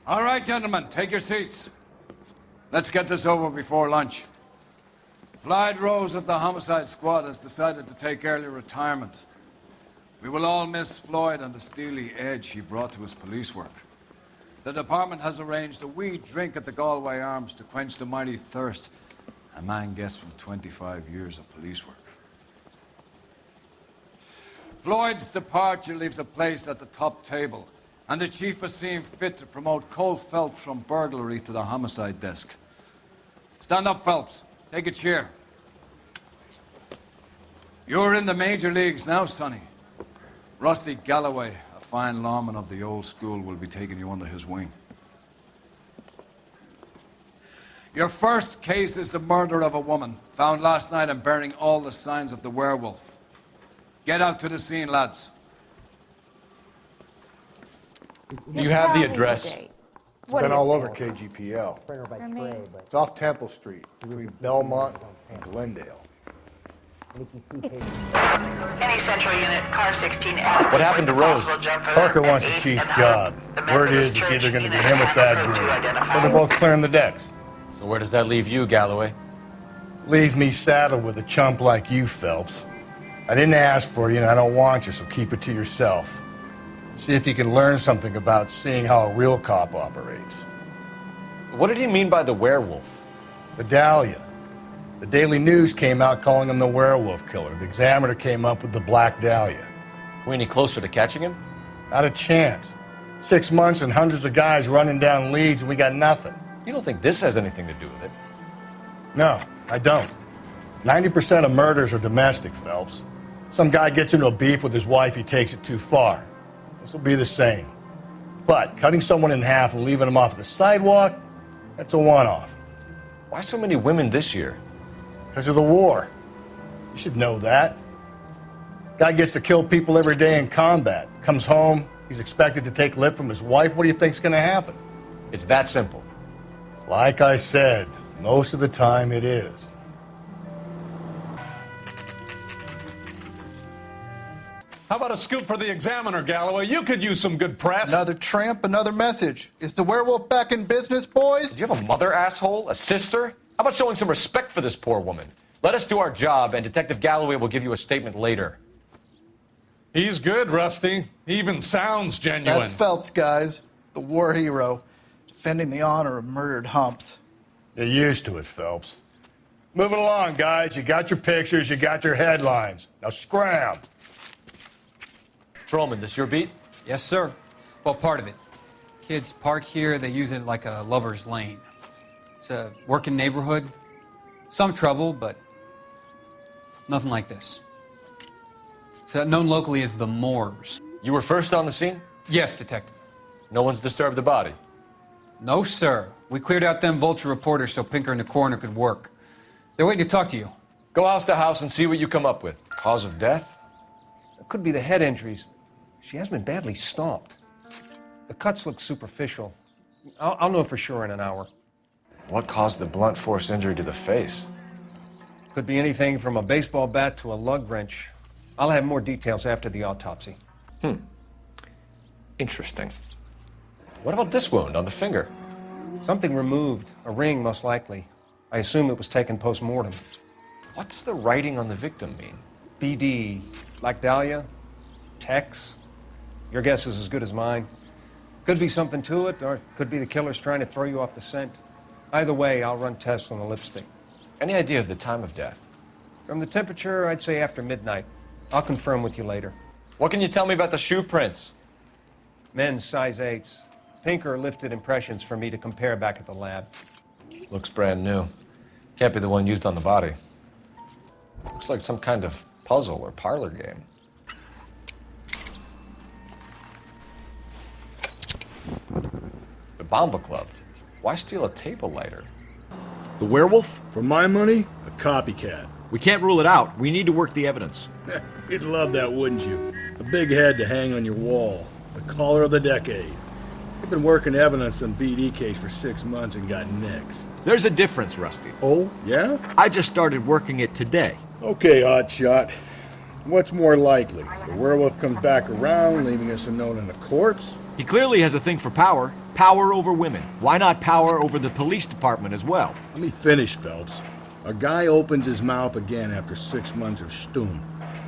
All right, gentlemen, take your seats. Let's get this over before lunch. Floyd Rose of the homicide squad has decided to take early retirement. We will all miss Floyd and the steely edge he brought to his police work. The department has arranged a wee drink at the Galway Arms to quench the mighty thirst a man gets from 25 years of police work. Floyd's departure leaves a place at the top table, and the chief has seen fit to promote Cole Phelps from burglary to the homicide desk. Stand up, Phelps. Take a chair. You're in the major leagues now, Sonny. Rusty Galloway, a fine lawman of the old school, will be taking you under his wing. Your first case is the murder of a woman, found last night and bearing all the signs of the werewolf. Get out to the scene, lads. Do you have the address? It's Been all over KGPL. It's off Temple Street, between Belmont and Glendale. Any central unit, car 16 out. What happened to Rose? Parker wants the chief's job. Word is it's either going to be him or Thad Green. So they're both clearing the decks. So where does that leave you, Galloway? Leaves me saddled with a chump like you, Phelps. I didn't ask for you and I don't want you, so keep it to yourself. See if you can learn something about seeing how a real cop operates. What did he mean by the werewolf? The Dahlia. The Daily News came out calling him the werewolf killer. The Examiner came up with the Black Dahlia. Are we any closer to catching him? Not a chance. 6 months and hundreds of guys running down leads and we got nothing. You don't think this has anything to do with it? No, I don't. 90% of murders are domestic, Phelps. Some guy gets into a beef with his wife, he takes it too far. This will be the same. But cutting someone in half and leaving them off the sidewalk, that's a one-off. Why so many women this year? Because of the war. You should know that. Guy gets to kill people every day in combat. Comes home, he's expected to take lip from his wife. What do you think's going to happen? It's that simple. Like I said, most of the time it is. How about a scoop for the Examiner, Galloway? You could use some good press. Another tramp, another message. Is the werewolf back in business, boys? Do you have a mother, asshole? A sister? How about showing some respect for this poor woman? Let us do our job, and Detective Galloway will give you a statement later. He's good, Rusty. He even sounds genuine. That's Phelps, guys. The war hero. Defending the honor of murdered humps. You're used to it, Phelps. Moving along, guys. You got your pictures, you got your headlines. Now scram. Trollman, this your beat? Yes, sir. Well, part of it. Kids park here, they use it like a lover's lane. It's a working neighborhood. Some trouble, but nothing like this. It's known locally as the Moors. You were first on the scene? Yes, detective. No one's disturbed the body? No, sir. We cleared out them vulture reporters so Pinker and the coroner could work. They're waiting to talk to you. Go house to house and see what you come up with. Cause of death? It could be the head injuries. She has been badly stomped. The cuts look superficial. I'll know for sure in an hour. What caused the blunt force injury to the face? Could be anything from a baseball bat to a lug wrench. I'll have more details after the autopsy. Interesting. What about this wound on the finger? Something removed. A ring, most likely. I assume it was taken post-mortem. What does the writing on the victim mean? BD. Black Dahlia? Tex? Your guess is as good as mine. Could be something to it, or it could be the killer's trying to throw you off the scent. Either way, I'll run tests on the lipstick. Any idea of the time of death? From the temperature, I'd say after midnight. I'll confirm with you later. What can you tell me about the shoe prints? Men's size 8s. Pinker lifted impressions for me to compare back at the lab. Looks brand new. Can't be the one used on the body. Looks like some kind of puzzle or parlor game. The Bomba Club. Why steal a table lighter? The werewolf? For my money, a copycat. We can't rule it out. We need to work the evidence. You'd love that, wouldn't you? A big head to hang on your wall. The caller of the decade. I've been working evidence on BD case for 6 months and got nicks. There's a difference, Rusty. Oh, yeah? I just started working it today. Okay, Oddshot. What's more likely? The werewolf comes back around, leaving us a note on the corpse? He clearly has a thing for power. Power over women. Why not power over the police department as well? Let me finish, Phelps. A guy opens his mouth again after 6 months of stum.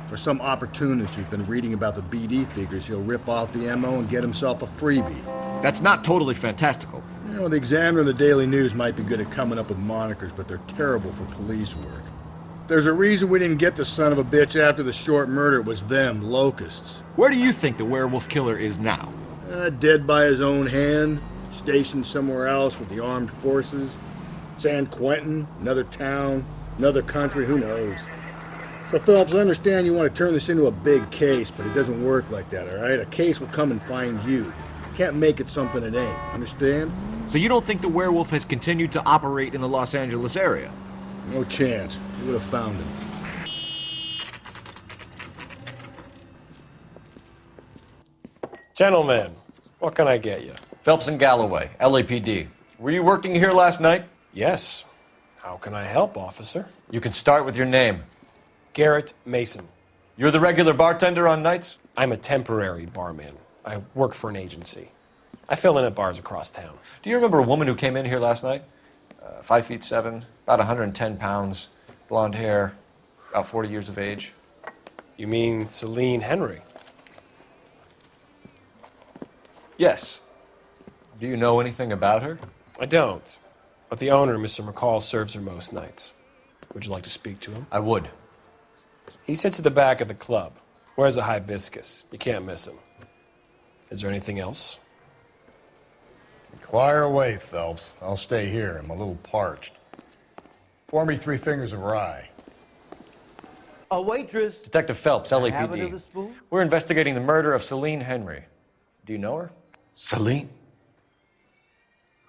Or some opportunist who's been reading about the BD figures, he'll rip off the MO and get himself a freebie. That's not totally fantastical. You know, the Examiner and the Daily News might be good at coming up with monikers, but they're terrible for police work. There's a reason we didn't get the son of a bitch after the short murder. It was them, locusts. Where do you think the werewolf killer is now? Dead by his own hand, stationed somewhere else with the armed forces. San Quentin, another town, another country, who knows? So, Phelps, I understand you want to turn this into a big case, but it doesn't work like that, all right? A case will come and find you. You can't make it something it ain't, understand? So you don't think the werewolf has continued to operate in the Los Angeles area? No chance. You would have found him. Gentlemen, what can I get you? Phelps and Galloway, LAPD. Were you working here last night? Yes. How can I help, officer? You can start with your name. Garrett Mason. You're the regular bartender on nights? I'm a temporary barman. I work for an agency. I fill in at bars across town. Do you remember a woman who came in here last night? 5'7", about 110 pounds, blonde hair, about 40 years of age. You mean Celine Henry? Yes. Do you know anything about her? I don't. But the owner, Mr. McCall, serves her most nights. Would you like to speak to him? I would. He sits at the back of the club. Wears a hibiscus. You can't miss him. Is there anything else? Inquire away, Phelps. I'll stay here. I'm a little parched. Pour me 3 fingers of rye. A waitress. Detective Phelps, Habit of LAPD. the spoon? We're investigating the murder of Celine Henry. Do you know her? Celine?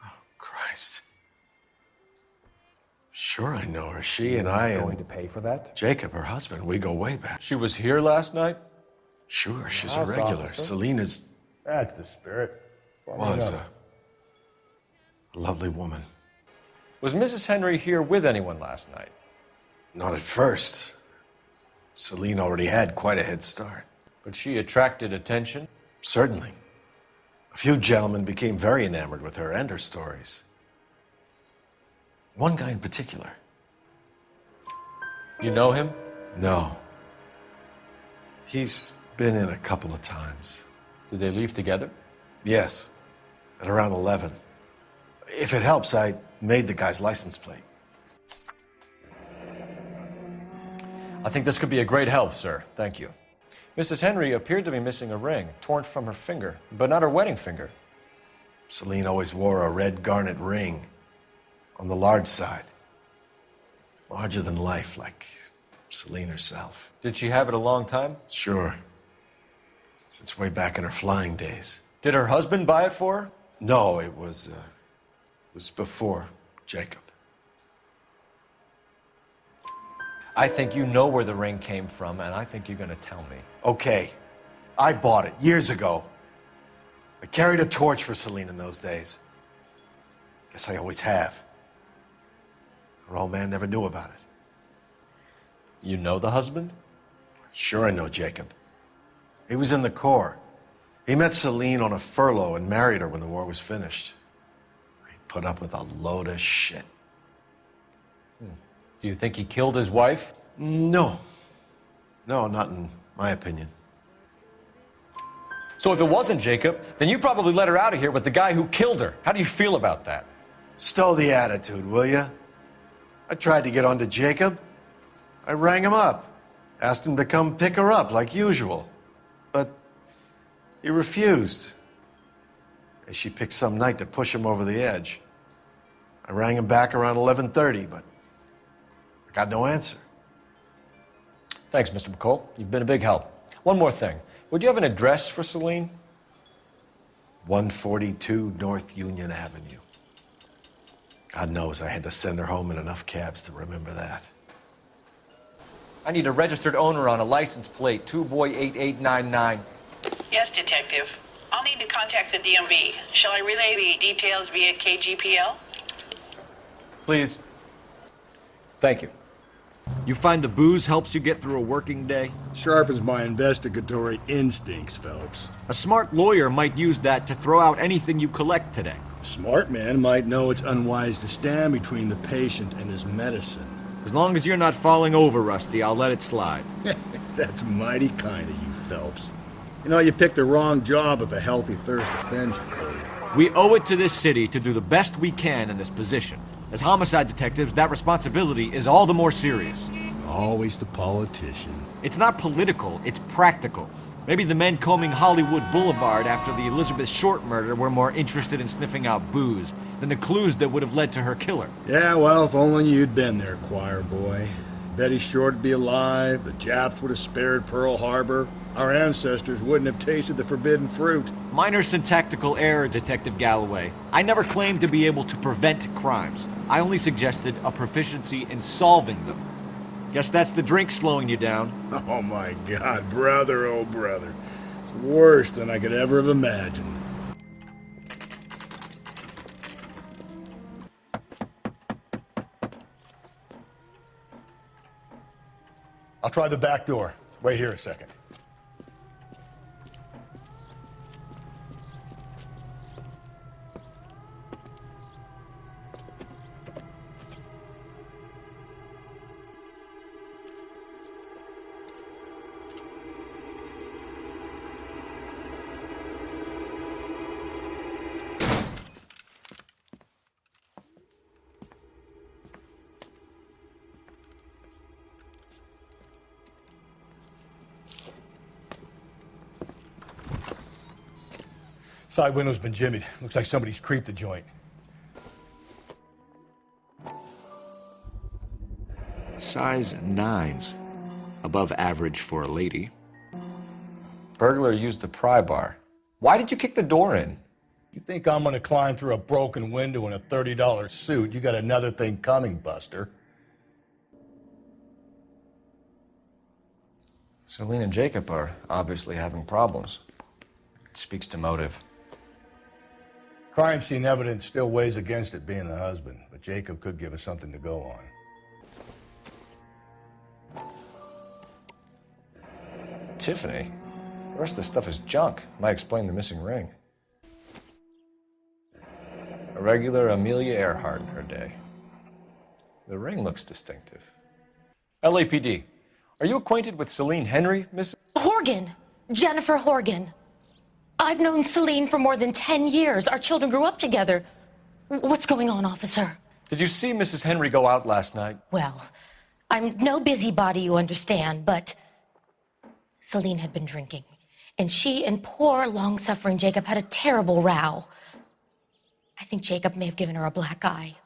Oh, Christ. Sure I know her. She and I Going and to pay for that? Jacob, her husband, we go way back. She was here last night? Sure, she's a Yes, regular. officer. Celine is, That's the spirit. was a lovely woman. Was Mrs. Henry here with anyone last night? Not at first. Celine already had quite a head start. But she attracted attention? Certainly. A few gentlemen became very enamored with her and her stories. One guy in particular. You know him? No. He's been in a couple of times. Did they leave together? Yes, at around 11. If it helps, I made the guy's license plate. I think this could be a great help, sir. Thank you. Mrs. Henry appeared to be missing a ring, torn from her finger, but not her wedding finger. Celine always wore a red garnet ring on the large side. Larger than life, like Celine herself. Did she have it a long time? Sure. Since way back in her flying days. Did her husband buy it for her? No, it was before Jacob. I think you know where the ring came from, and I think you're going to tell me. Okay, I bought it years ago. I carried a torch for Celine in those days. Guess I always have. Her old man never knew about it. You know the husband? Sure I know Jacob. He was in the Corps. He met Celine on a furlough and married her when the war was finished. He put up with a load of shit. Do you think he killed his wife? No. No, not in my opinion. So if it wasn't Jacob, then you probably let her out of here with the guy who killed her. How do you feel about that? Stow the attitude, will ya? I tried to get on to Jacob. I rang him up, asked him to come pick her up like usual. But he refused. She picked some night to push him over the edge. I rang him back around 11:30, but I got no answer. Thanks, Mr. McCall. You've been a big help. One more thing. Would you have an address for Celine? 142 North Union Avenue. God knows I had to send her home in enough cabs to remember that. I need a registered owner on a license plate, 2boy8899. Yes, Detective. I'll need to contact the DMV. Shall I relay the details via KGPL? Please. Thank you. You find the booze helps you get through a working day? Sharpens my investigatory instincts, Phelps. A smart lawyer might use that to throw out anything you collect today. A smart man might know it's unwise to stand between the patient and his medicine. As long as you're not falling over, Rusty, I'll let it slide. That's mighty kind of you, Phelps. You know, you picked the wrong job if a healthy thirst offends you, Cole. We owe it to this city to do the best we can in this position. As homicide detectives, that responsibility is all the more serious. Always the politician. It's not political, it's practical. Maybe the men combing Hollywood Boulevard after the Elizabeth Short murder were more interested in sniffing out booze than the clues that would have led to her killer. Yeah, well, if only you'd been there, choir boy. Betty Short would be alive, the Japs would have spared Pearl Harbor, our ancestors wouldn't have tasted the forbidden fruit. Minor syntactical error, Detective Galloway. I never claimed to be able to prevent crimes. I only suggested a proficiency in solving them. Guess that's the drink slowing you down. Oh my God, brother, oh brother. It's worse than I could ever have imagined. I'll try the back door. Wait here a second. Side window's been jimmied. Looks like somebody's creeped the joint. Size 9s. Above average for a lady. Burglar used the pry bar. Why did you kick the door in? You think I'm gonna climb through a broken window in a $30 suit? You got another thing coming, Buster. Celine and Jacob are obviously having problems. It speaks to motive. Crime scene evidence still weighs against it being the husband, but Jacob could give us something to go on. Tiffany? The rest of the stuff is junk. Might explain the missing ring. A regular Amelia Earhart in her day. The ring looks distinctive. LAPD. Are you acquainted with Celine Henry, Miss? Horgan. Jennifer Horgan. I've known Celine for more than 10 years. Our children grew up together. What's going on, officer? Did you see Mrs. Henry go out last night? Well, I'm no busybody, you understand, but Celine had been drinking, and she and poor, long-suffering Jacob had a terrible row. I think Jacob may have given her a black eye.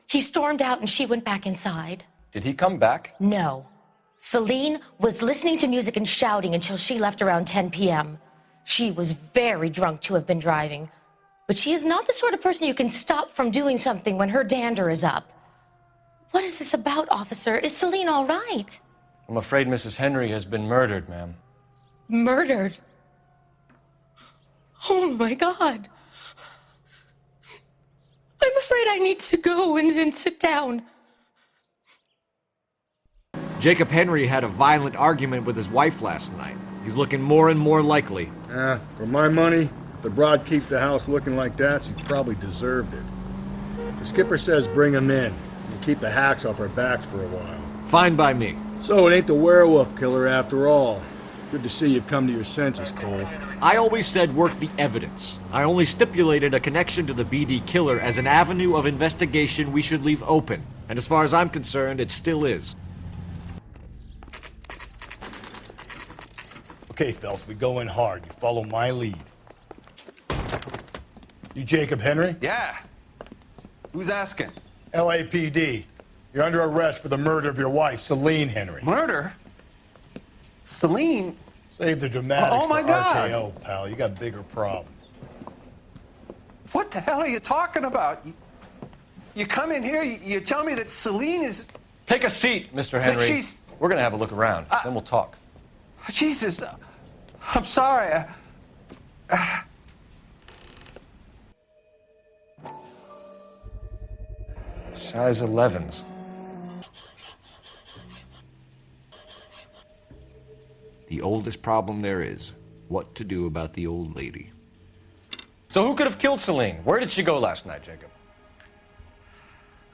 He stormed out, and she went back inside. Did he come back? No. Celine was listening to music and shouting until she left around 10 p.m. She was very drunk to have been driving, but she is not the sort of person you can stop from doing something when her dander is up. What is this about, officer? Is Celine all right? I'm afraid Mrs. Henry has been murdered, ma'am. Murdered? Oh, my God. I'm afraid I need to go and sit down. Jacob Henry had a violent argument with his wife last night. He's looking more and more likely. For my money, if the broad keeps the house looking like that, she's probably deserved it. The skipper says bring him in. We'll keep the hacks off our backs for a while. Fine by me. So it ain't the werewolf killer after all. Good to see you've come to your senses, Cole. I always said work the evidence. I only stipulated a connection to the BD killer as an avenue of investigation we should leave open. And as far as I'm concerned, it still is. Okay, Phelps, we go in hard. You follow my lead. You Jacob Henry? Yeah. Who's asking? LAPD. You're under arrest for the murder of your wife, Celine Henry. Murder? Celine? Save the dramatics Oh, my for God. RKO, pal. You got bigger problems. What the hell are you talking about? You come in here, you tell me that Celine is... Take a seat, Mr. Henry. she's- We're gonna have a look around, then we'll talk. Jesus, I'm sorry. Size 11s. The oldest problem there is, what to do about the old lady. So who could have killed Celine? Where did she go last night, Jacob?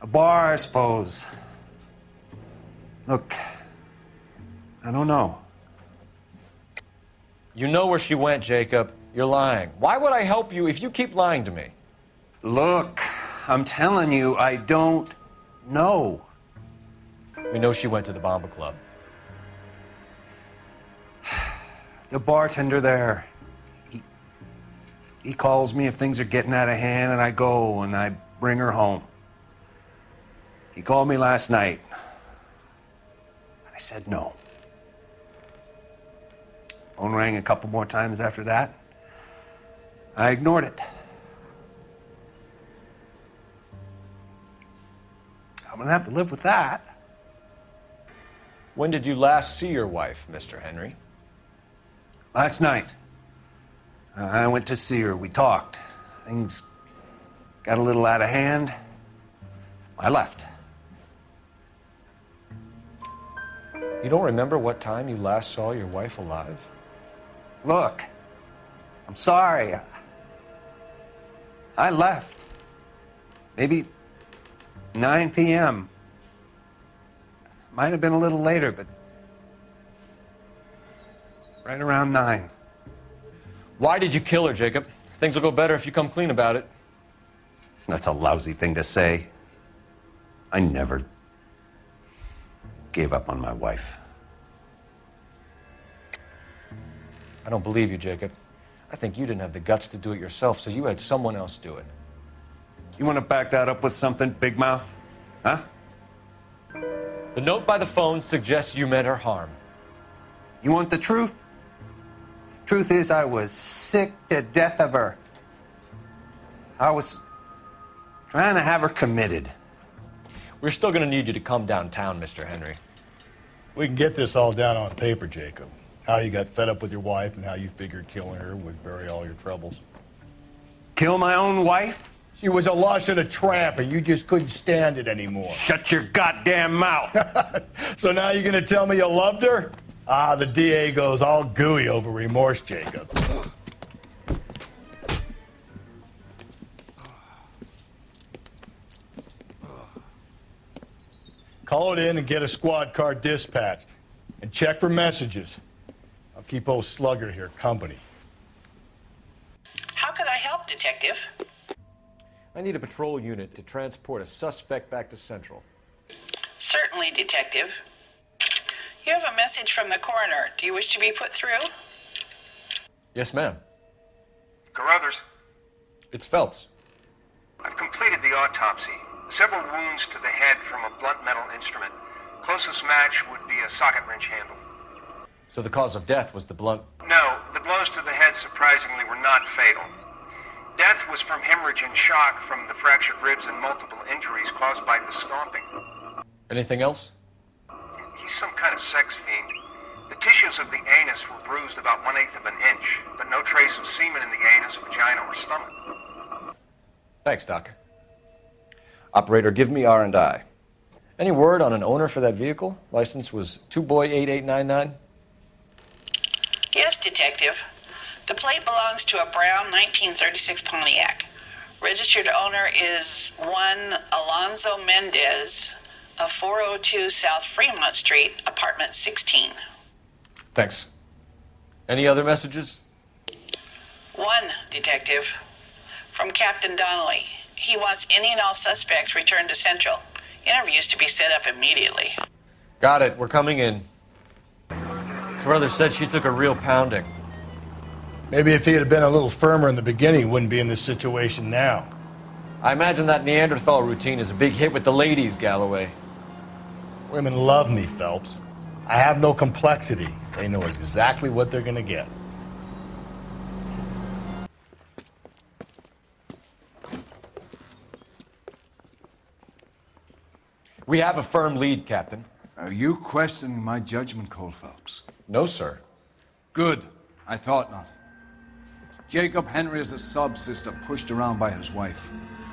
A bar, I suppose. Look, I don't know. You know where she went, Jacob. You're lying. Why would I help you if you keep lying to me? Look, I'm telling you, I don't know. We know she went to the Bomba Club. The bartender there, he calls me if things are getting out of hand, and I go and I bring her home. He called me last night. I said no. Phone rang a couple more times after that. I ignored it. I'm gonna have to live with that. When did you last see your wife, Mr. Henry? Last night. I went to see her. We talked. Things got a little out of hand. I left. You don't remember what time you last saw your wife alive? Look, I'm sorry. I left. Maybe 9 p.m. Might have been a little later, but right around 9. Why did you kill her, Jacob? Things will go better if you come clean about it. That's a lousy thing to say. I never gave up on my wife. I don't believe you, Jacob. I think you didn't have the guts to do it yourself, so you had someone else do it. You want to back that up with something, Big Mouth? Huh? The note by the phone suggests you meant her harm. You want the truth? Truth is, I was sick to death of her. I was trying to have her committed. We're still going to need you to come downtown, Mr. Henry. We can get this all down on paper, Jacob. How you got fed up with your wife and how you figured killing her would bury all your troubles. Kill my own wife? She was a lush and a tramp, and you just couldn't stand it anymore. Shut your goddamn mouth. So now you're going to tell me you loved her? Ah, the DA goes all gooey over remorse, Jacob. Call it in and get a squad car dispatched. And check for messages. I'll keep old Slugger here company. How could I help, Detective? I need a patrol unit to transport a suspect back to Central. Certainly, Detective. You have a message from the coroner. Do you wish to be put through? Yes, ma'am. Carruthers, It's Phelps. I've completed the autopsy. Several wounds to the head from a blunt metal instrument. Closest match would be a socket wrench handle. So the cause of death was the blunt. No, the blows to the head surprisingly were not fatal. Death was from hemorrhage and shock from the fractured ribs and multiple injuries caused by the stomping. Anything else? He's some kind of sex fiend. The tissues of the anus were bruised about 1/8 of an inch, but no trace of semen in the anus, vagina, or stomach. Thanks, Doc. Operator, give me R&I. Any word on an owner for that vehicle? License was 2boy8899. Yes, Detective. The plate belongs to a brown 1936 Pontiac. Registered owner is one Alonzo Mendez of 402 South Fremont Street, apartment 16. Thanks. Any other messages? One, Detective. From Captain Donnelly. He wants any and all suspects returned to Central. Interviews to be set up immediately. Got it. We're coming in. Carruthers said she took a real pounding. Maybe if he had been a little firmer in the beginning, he wouldn't be in this situation now. I imagine that Neanderthal routine is a big hit with the ladies, Galloway. Women love me, Phelps. I have no complexity. They know exactly what they're going to get. We have a firm lead, Captain. Are you questioning my judgment, Cole Phelps? No, sir. Good. I thought not. Jacob Henry is a sub-sister pushed around by his wife.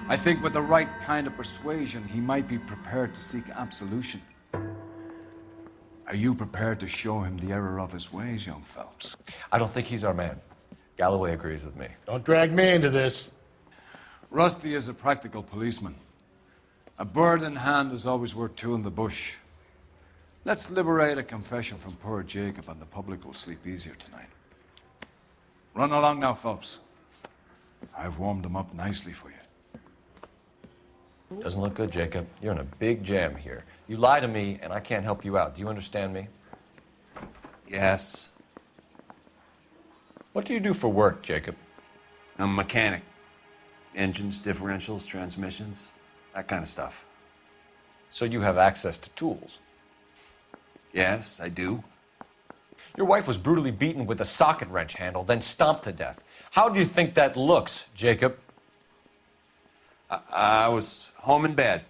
I think with the right kind of persuasion, he might be prepared to seek absolution. Are you prepared to show him the error of his ways, young Phelps? I don't think he's our man. Galloway agrees with me. Don't drag me into this. Rusty is a practical policeman. A bird in hand is always worth two in the bush. Let's liberate a confession from poor Jacob, and the public will sleep easier tonight. Run along now, Phelps. I've warmed them up nicely for you. Doesn't look good, Jacob. You're in a big jam here. You lie to me, and I can't help you out. Do you understand me? Yes. What do you do for work, Jacob? I'm a mechanic. Engines, differentials, transmissions, that kind of stuff. So you have access to tools? Yes, I do. Your wife was brutally beaten with a socket wrench handle, then stomped to death. How do you think that looks, Jacob? I was home in bed.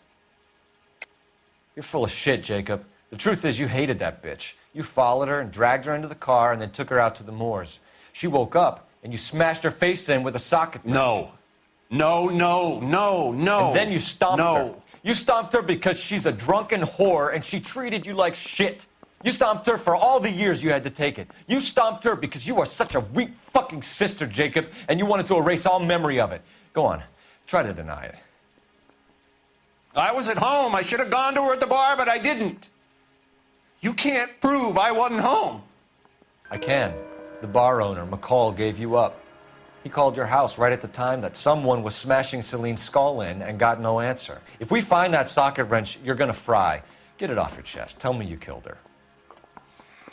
You're full of shit, Jacob. The truth is you hated that bitch. You followed her and dragged her into the car and then took her out to the moors. She woke up and you smashed her face in with a socket wrench. No. No. And then you stomped her. You stomped her because she's a drunken whore and she treated you like shit. You stomped her for all the years you had to take it. You stomped her because you are such a weak fucking sister, Jacob, and you wanted to erase all memory of it. Go on. Try to deny it. I was at home. I should have gone to her at the bar, but I didn't. You can't prove I wasn't home. I can. The bar owner, McCall, gave you up. He called your house right at the time that someone was smashing Celine's skull in and got no answer. If we find that socket wrench, you're gonna fry. Get it off your chest. Tell me you killed her.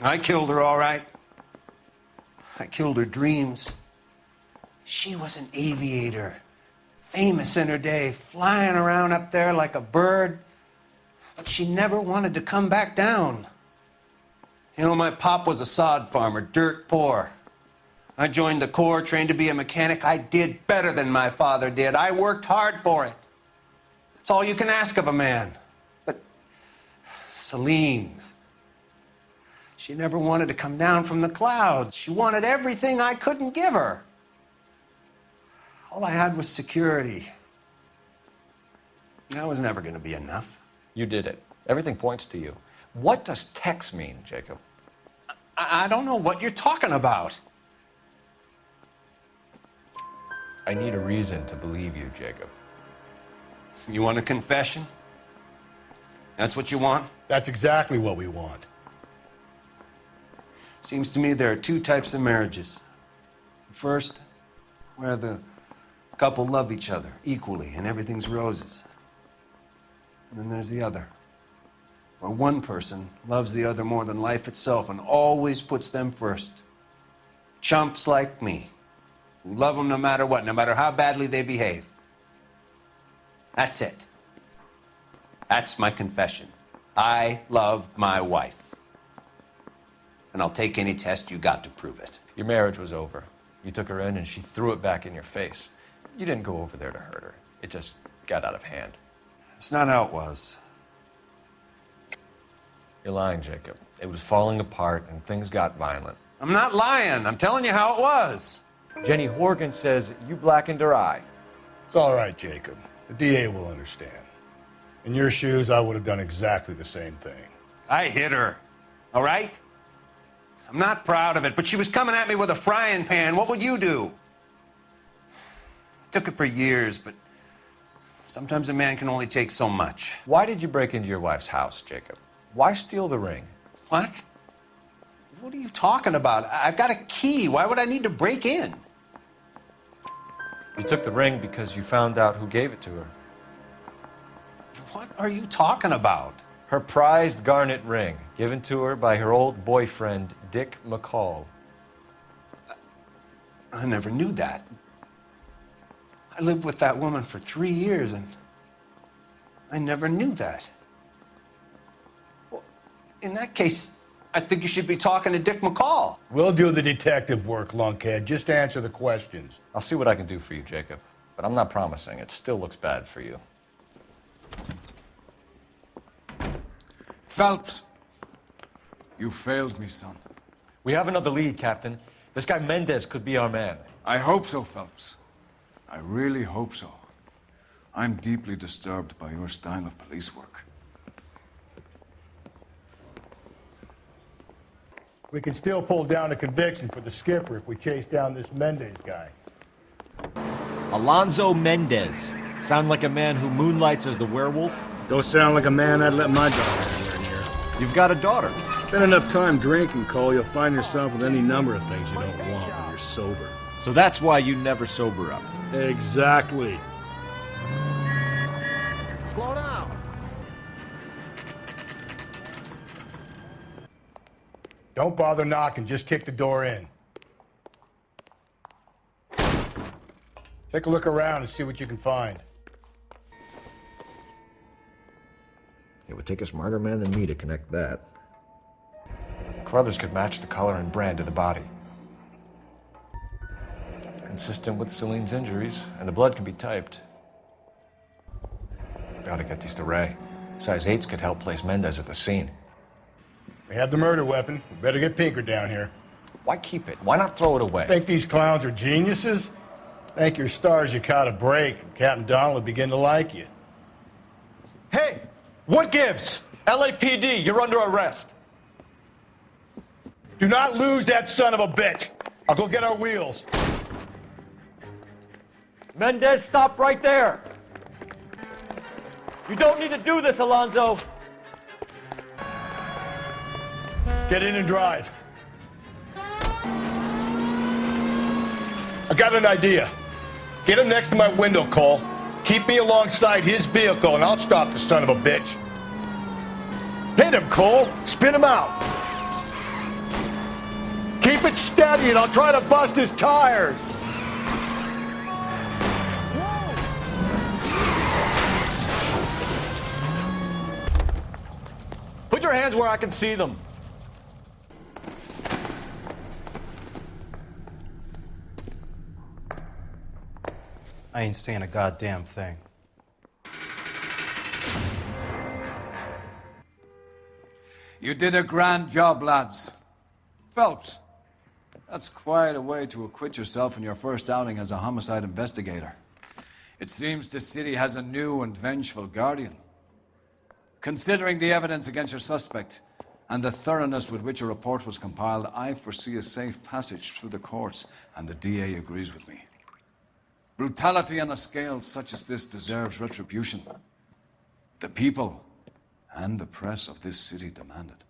I killed her, all right. I killed her dreams. She was an aviator, famous in her day, flying around up there like a bird, but she never wanted to come back down. You know, my pop was a sod farmer, dirt poor. I joined the Corps, trained to be a mechanic. I did better than my father did. I worked hard for it. That's all you can ask of a man. But Celine, she never wanted to come down from the clouds. She wanted everything I couldn't give her. All I had was security. That was never going to be enough. You did it. Everything points to you. What does Tex mean, Jacob? I don't know what you're talking about. I need a reason to believe you, Jacob. You want a confession? That's what you want? That's exactly what we want. Seems to me there are two types of marriages. First, where the couple love each other equally and everything's roses. And then there's the other, where one person loves the other more than life itself and always puts them first. Chumps like me, who love them no matter what, no matter how badly they behave. That's it. That's my confession. I love my wife. And I'll take any test you got to prove it. Your marriage was over. You took her in and she threw it back in your face. You didn't go over there to hurt her. It just got out of hand. It's not how it was. You're lying, Jacob. It was falling apart and things got violent. I'm not lying. I'm telling you how it was. Jenny Horgan says you blackened her eye. It's all right, Jacob. The DA will understand. In your shoes, I would have done exactly the same thing. I hit her, all right? I'm not proud of it, but she was coming at me with a frying pan. What would you do? I took it for years, but sometimes a man can only take so much. Why did you break into your wife's house, Jacob? Why steal the ring? What? What are you talking about? I've got a key. Why would I need to break in? You took the ring because you found out who gave it to her. What are you talking about? Her prized garnet ring, given to her by her old boyfriend, Dick McCall. I never knew that. I lived with that woman for 3 years, and I never knew that. Well, in that case, I think you should be talking to Dick McCall. We'll do the detective work, lunkhead. Just answer the questions. I'll see what I can do for you, Jacob. But I'm not promising. It still looks bad for you. Phelps, you failed me, son. We have another lead, Captain. This guy Mendez could be our man. I hope so, Phelps. I really hope so. I'm deeply disturbed by your style of police work. We can still pull down a conviction for the skipper if we chase down this Mendez guy. Alonzo Mendez. Sound like a man who moonlights as the werewolf? Don't sound like a man I'd let my daughter anywhere near. You've got a daughter. Spend enough time drinking, Cole, you'll find yourself with any number of things you don't want when you're sober. So that's why you never sober up. Exactly. Slow down. Don't bother knocking, just kick the door in. Take a look around and see what you can find. It would take a smarter man than me to connect that. Carruthers could match the color and brand of the body. Consistent with Celine's injuries, and the blood can be typed. We ought to get these to Ray. Size 8s could help place Mendez at the scene. We have the murder weapon. We better get Pinker down here. Why keep it? Why not throw it away? Think these clowns are geniuses? Thank your stars you caught a break, and Captain Donald will begin to like you. Hey! What gives? LAPD, you're under arrest. Do not lose that son of a bitch. I'll go get our wheels. Mendez, stop right there. You don't need to do this, Alonzo. Get in and drive. I got an idea. Get him next to my window, Cole. Keep me alongside his vehicle, and I'll stop the son of a bitch. Hit him, Cole. Spin him out. Keep it steady, and I'll try to bust his tires. Put your hands where I can see them. I ain't saying a goddamn thing. You did a grand job, lads. Phelps, that's quite a way to acquit yourself in your first outing as a homicide investigator. It seems the city has a new and vengeful guardian. Considering the evidence against your suspect and the thoroughness with which a report was compiled, I foresee a safe passage through the courts, and the DA agrees with me. Brutality on a scale such as this deserves retribution. The people and the press of this city demand it.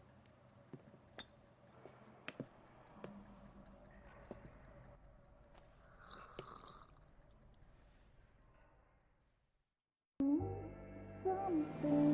Something